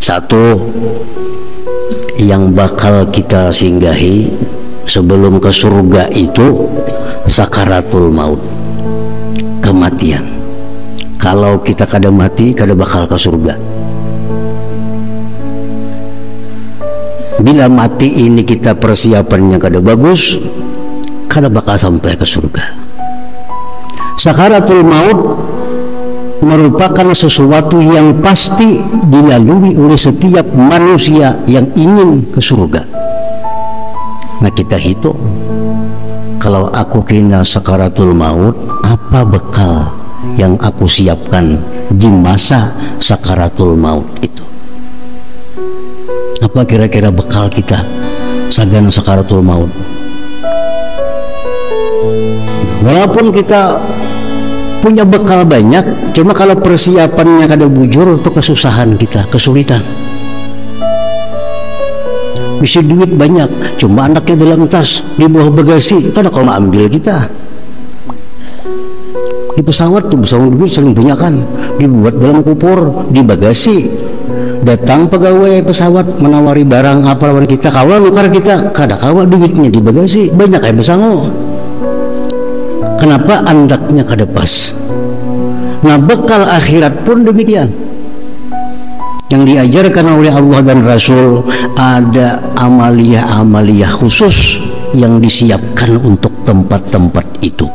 Satu yang bakal kita singgahi sebelum ke surga itu sakaratul maut, kematian. Kalau kita kada mati, kada bakal ke surga. Bila mati ini kita persiapannya kada bagus, kada bakal sampai ke surga. Sakaratul maut merupakan sesuatu yang pasti dilalui oleh setiap manusia yang ingin ke surga. Nah, kita hitung, kalau aku kena sakaratul maut, apa bekal yang aku siapkan di masa sakaratul maut itu? Apa kira-kira bekal kita sagan sakaratul maut? Walaupun kita punya bekal banyak, cuma kalau persiapannya kada bujur, itu kesusahan kita, kesulitan. Bisa duit banyak, cuma anaknya dalam tas, di bawah bagasi, kada kalau ambil kita. Di pesawat tuh pesawat duit sering banyak kan, dibuat dalam kupur, di bagasi. Datang pegawai pesawat menawari barang apa lawan kita, kawan nukar kita, kada kawan duitnya di bagasi, banyak kayak besango. Kenapa andaknya kada pas? Nah, bekal akhirat pun demikian. Yang diajarkan oleh Allah dan Rasul, ada amalia-amalia khusus yang disiapkan untuk tempat-tempat itu.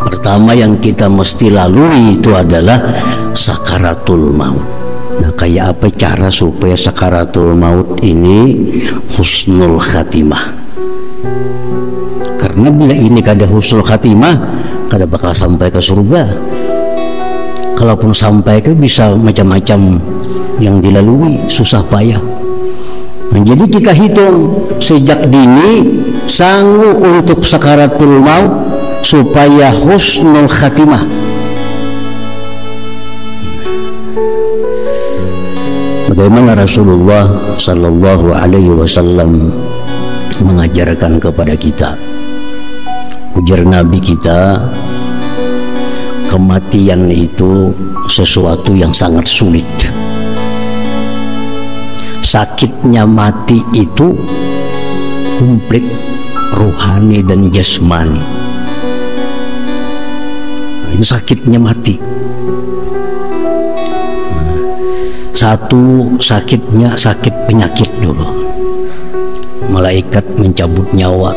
Pertama yang kita mesti lalui itu adalah sakaratul maut. Nah, kayak apa cara supaya sakaratul maut ini husnul khatimah? Karena bila ini kada husnul khatimah, kada bakal sampai ke surga. Kalaupun sampai ke bisa macam-macam yang dilalui, susah payah. Nah, jadi kita hitung sejak dini sanggup untuk sakaratul maut supaya husnul khatimah. Bagaimana Rasulullah Sallallahu Alaihi Wasallam mengajarkan kepada kita? Ujar Nabi kita, kematian itu sesuatu yang sangat sulit. Sakitnya mati itu komplit, rohani dan jasmani. Itu sakitnya mati. Satu sakitnya sakit penyakit dulu. Malaikat mencabut nyawa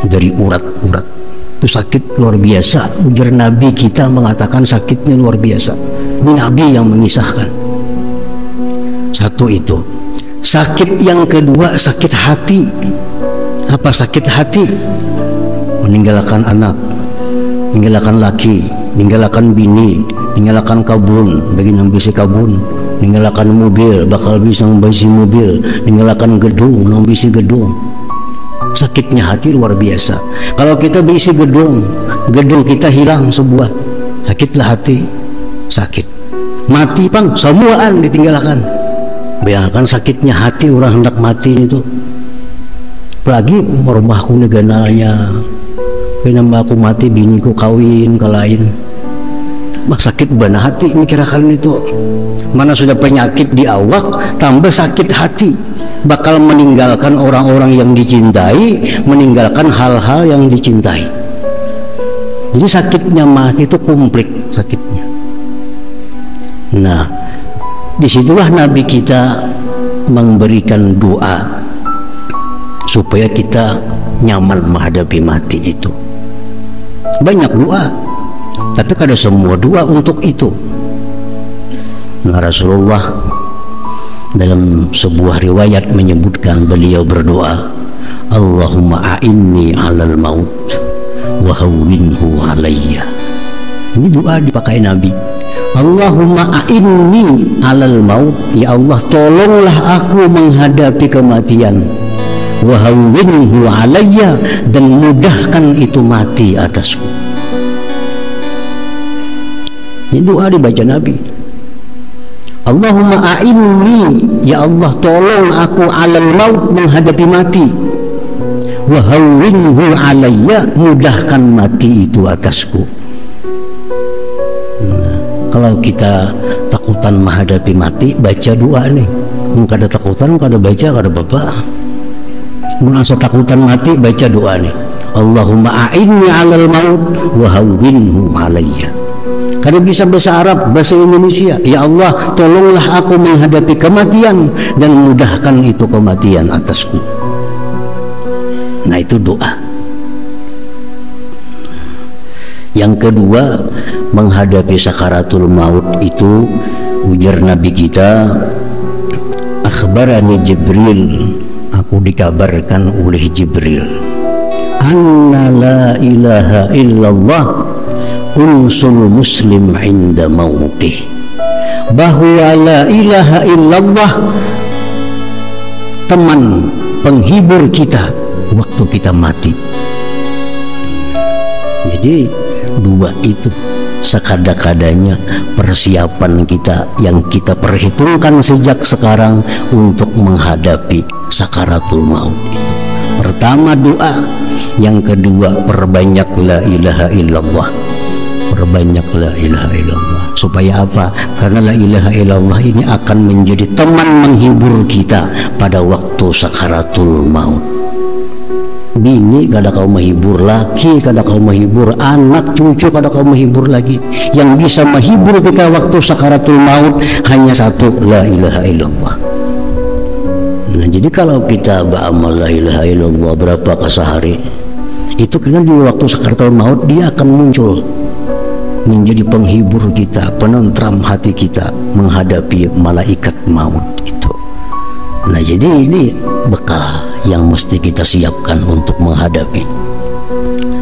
dari urat-urat. Itu sakit luar biasa. Ujar Nabi kita mengatakan sakitnya luar biasa. Ini Nabi yang mengisahkan. Satu itu. Sakit yang kedua sakit hati. Apa sakit hati? Meninggalkan anak, meninggalkan laki, meninggalkan bini, meninggalkan kabun, bagi nambisi kabun, meninggalkan mobil, bakal bisa membisi mobil, meninggalkan gedung, nambisi gedung. Sakitnya hati luar biasa. Kalau kita berisi gedung, gedung kita hilang sebuah, sakitlah hati, sakit. Mati pang, semuaan ditinggalkan. Bayangkan sakitnya hati orang hendak mati itu. Apalagi rumahku negananya, kenapa aku mati, biniku kawin ke lain. Mah sakit bana hati mikirkan itu. Mana sudah penyakit di awak, tambah sakit hati, bakal meninggalkan orang-orang yang dicintai, meninggalkan hal-hal yang dicintai. Jadi sakitnya mati itu komplit sakitnya. Nah, disitulah Nabi kita memberikan doa supaya kita nyaman menghadapi mati itu. Banyak doa, tapi kada semua doa untuk itu. Nah, Rasulullah dalam sebuah riwayat menyebutkan, beliau berdoa, Allahumma a'inni 'alal maut wa hawwinhu 'alayya. Ini doa dipakai Nabi. Allahumma a'inni 'alal maut, ya Allah tolonglah aku menghadapi kematian, wa hawwinhu 'alayya, dan mudahkan itu mati atasku. Ini doa dibaca Nabi. Allahumma a'inni, ya Allah tolong aku 'alal maut, menghadapi mati, wa hawwinhu 'alayya, mudahkan mati itu atasku. Nah, kalau kita tak takutan menghadapi mati, baca doa nih. Kada takutan, kada baca, kada apa-apa. Merasa takutan mati, baca doa nih. Allahumma a'inni 'alal maut wa hawwinhu 'alayya. Kada bisa bahasa Arab, bahasa Indonesia. Ya Allah, tolonglah aku menghadapi kematian dan mudahkan itu kematian atasku. Nah, itu doa. Yang kedua, menghadapi sakaratul maut itu, ujar Nabi kita, akhbarani Jibril, aku dikabarkan oleh Jibril, anna la ilaha illallah unsul muslim inda mautih, bahwa la ilaha illallah teman penghibur kita waktu kita mati. Jadi dua itu sekada-kadanya persiapan kita yang kita perhitungkan sejak sekarang untuk menghadapi sakaratul maut itu. Pertama doa, yang kedua perbanyak la ilaha illallah. Perbanyak la ilaha illallah. Supaya apa? Karena la ilaha illallah ini akan menjadi teman menghibur kita pada waktu sakaratul maut. Bini kada kau menghibur, laki kada kau menghibur, anak cucu kada kau menghibur lagi. Yang bisa menghibur kita waktu sakaratul maut hanya satu, la ilaha illallah. Nah, jadi kalau kita beramal la ilaha illallah berapa sehari, itu kan di waktu sakaratul maut dia akan muncul menjadi penghibur kita, penentram hati kita menghadapi malaikat maut itu. Nah, jadi ini bekal yang mesti kita siapkan untuk menghadapi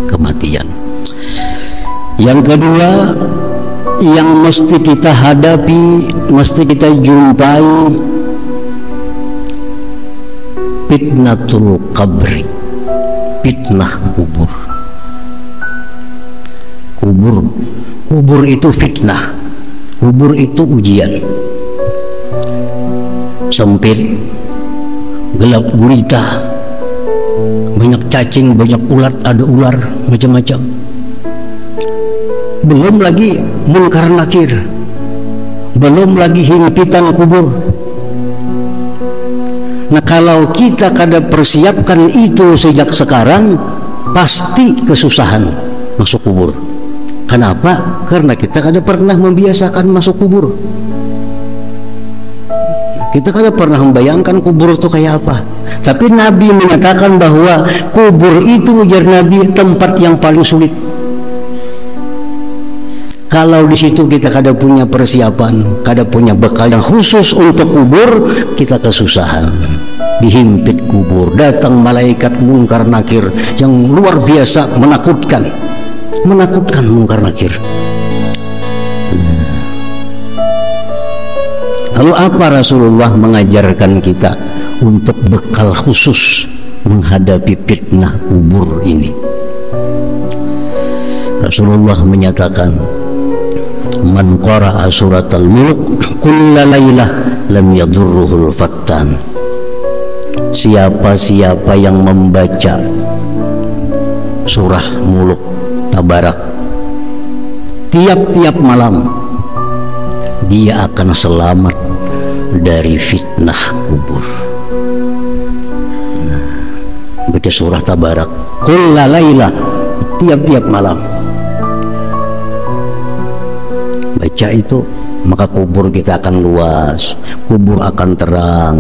kematian. Yang kedua, yang mesti kita hadapi, mesti kita jumpai, fitnatul qabri, fitnah kubur. Kubur itu fitnah, kubur itu ujian. Sempit, gelap gulita, banyak cacing, banyak ulat, ada ular, macam-macam. Belum lagi munkar nakir, belum lagi himpitan kubur. Nah, kalau kita kada persiapkan itu sejak sekarang, pasti kesusahan masuk kubur. Kenapa? Karena kita kada pernah membiasakan masuk kubur. Kita kada pernah membayangkan kubur itu kayak apa. Tapi Nabi menyatakan bahwa kubur itu, ujar Nabi, tempat yang paling sulit. Kalau di situ kita kada punya persiapan, kada punya bekal yang khusus untuk kubur, kita kesusahan. Dihimpit kubur, datang malaikat munkar nakir yang luar biasa menakutkan munkar nakir. Lalu apa Rasulullah mengajarkan kita untuk bekal khusus menghadapi fitnah kubur ini? Rasulullah menyatakan, man qara'a suratal mulk kulla lailah lam yadurruhul fattan. Siapa-siapa yang membaca surah muluk tabarak tiap-tiap malam, dia akan selamat dari fitnah kubur. Baca surah tabarak kulla lailah, tiap-tiap malam baca itu, maka kubur kita akan luas, kubur akan terang,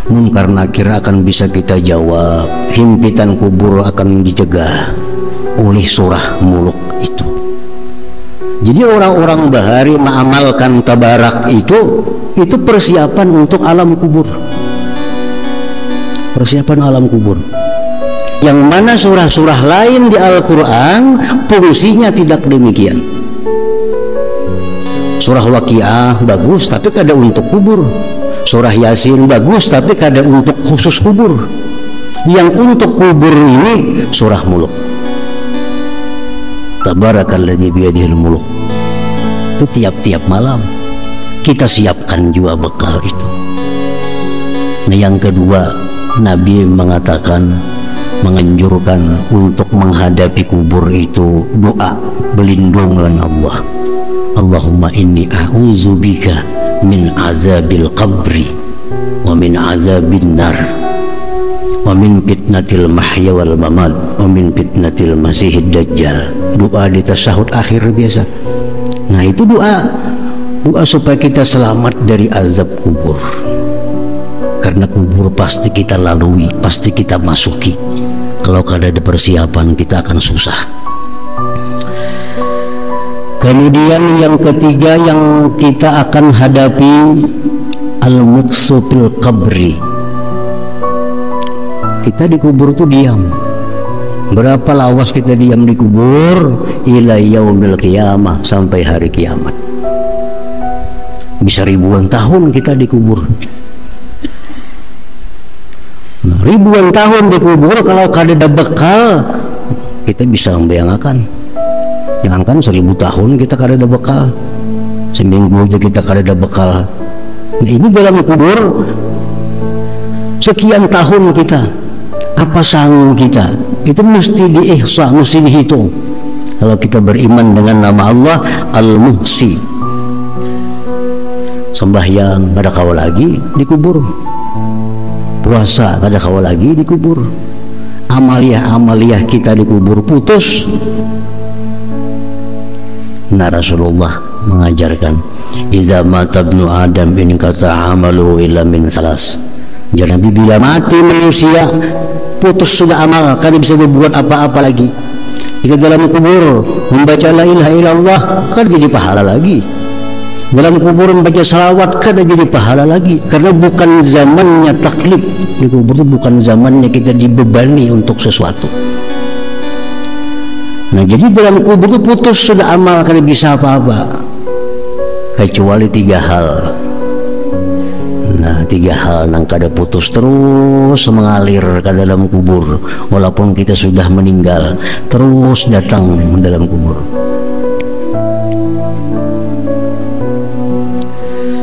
munkar nakir akan bisa kita jawab, himpitan kubur akan dicegah oleh surah muluk itu. Jadi orang-orang bahari mengamalkan tabarak itu persiapan untuk alam kubur, persiapan alam kubur. Yang mana surah-surah lain di Al-Quran fungsinya tidak demikian. Surah Waqiah bagus tapi kada untuk kubur, surah Yasin bagus tapi kada untuk khusus kubur. Yang untuk kubur ini surah muluk, tabarakalladzi biyadihil muluk. Itu tiap-tiap malam kita siapkan juga bekal itu. Nah, yang kedua, Nabi mengatakan, menganjurkan untuk menghadapi kubur itu doa berlindung dengan Allah. Allahumma inni a'udzubika min azabil qabri wa min azabin nar wa min fitnatil mahya wal mamat wa min fitnatil masihid dajjal. Doa di tasyahud akhir biasa. Nah itu doa supaya kita selamat dari azab kubur, karena kubur pasti kita lalui, pasti kita masuki. Kalau kada ada persiapan kita akan susah. Kemudian yang ketiga yang kita akan hadapi, al-muksu fil qabri. Kita di kubur tuh diam. Berapa lawas kita diam di kubur? Ila yaumil qiyamah, sampai hari kiamat. Bisa ribuan tahun kita di kubur. Nah, ribuan tahun di kubur, kalau kada bekal kita bisa membayangkan. Jangankan 1000 tahun kita kada ada bekal, seminggu aja kita kada ada bekal. Nah ini dalam kubur sekian tahun kita, apa sanggup kita? Itu mesti diihsa, mesti dihitung. Kalau kita beriman dengan nama Allah Al-Muhsi, sembahyang kada kawal lagi di kubur, puasa kada kawal lagi di kubur, amaliah kita di kubur putus. Nah Rasulullah mengajarkan, iza mata ibnu Adam in kata amaluhu illa min salas. Jadi Nabi bila mati manusia putus sudah amal, kan bisa berbuat apa-apa lagi. Kita dalam kubur membaca la ilaha illallah, kan jadi pahala lagi. Dalam kubur membaca salawat, kan jadi pahala lagi. Karena bukan zamannya taklif di kubur itu, bukan zamannya kita dibebani untuk sesuatu. Nah jadi dalam kubur itu putus sudah amal, kada bisa apa-apa kecuali 3 hal. Nah 3 hal nang kada putus terus mengalir ke dalam kubur, walaupun kita sudah meninggal terus datang dalam kubur.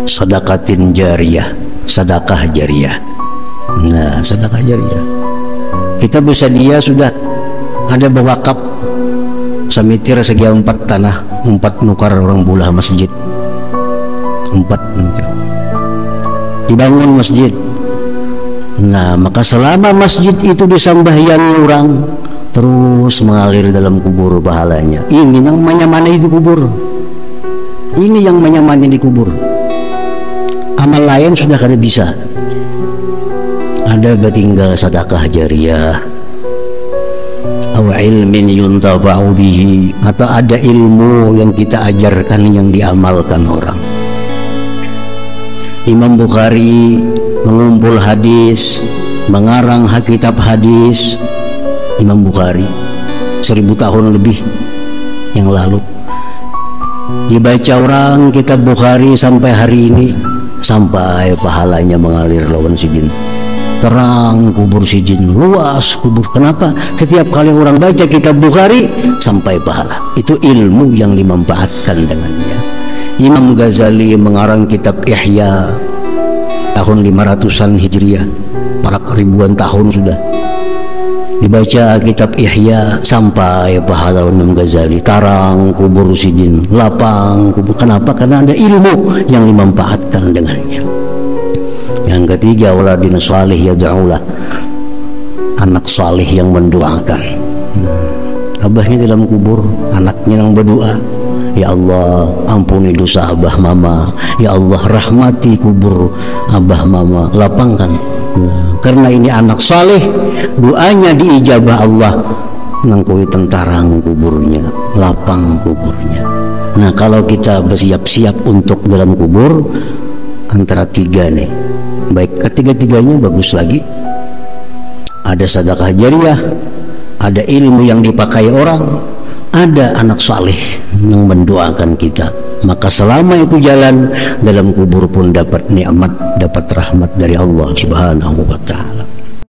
Sedekatin jariyah, sedekah jariyah. Nah sedekah jariyah kita bersedia sudah ada bewakaf samitir segi 4 tanah, 4 nukar orang bulah masjid, 4 dibangun masjid. Nah maka selama masjid itu disambahyan orang, terus mengalir dalam kubur pahalanya. Ini yang menyamani di kubur, ini yang menyamani di kubur. Amal lain sudah kada bisa. Ada tinggal sedekah jariyah, aw ilmin yuntafa'u bihi, atau ada ilmu yang kita ajarkan yang diamalkan orang. Imam Bukhari mengumpul hadis, mengarang kitab hadis. Imam Bukhari 1000 tahun lebih yang lalu dibaca orang kitab Bukhari sampai hari ini, sampai pahalanya mengalir lawan sijin. Terang kubur sijin, luas kubur. Kenapa? Setiap kali orang baca kitab Bukhari sampai pahala. Itu ilmu yang dimanfaatkan dengannya. Imam Ghazali mengarang kitab Ihya tahun 500-an Hijriah, para ribuan tahun sudah dibaca kitab Ihya sampai pahala Imam Ghazali. Tarang kubur sijin, lapang kubur. Kenapa? Karena ada ilmu yang dimanfaatkan dengannya. Yang ketiga, waladin salih yad'ulah, anak salih yang mendoakan. Abahnya dalam kubur, anaknya yang berdoa, ya Allah ampuni dosa abah mama, ya Allah rahmati kubur abah mama, lapangkan. Karena ini anak saleh, doanya diijabah Allah, ngangkui tentarang kuburnya, lapang kuburnya. Nah kalau kita bersiap-siap untuk dalam kubur, antara 3 nih, baik ketiga-tiganya bagus lagi. Ada sedekah jariyah, ada ilmu yang dipakai orang, ada anak saleh yang mendoakan kita. Maka selama itu jalan, dalam kubur pun dapat nikmat, dapat rahmat dari Allah Subhanahu wa ta'ala.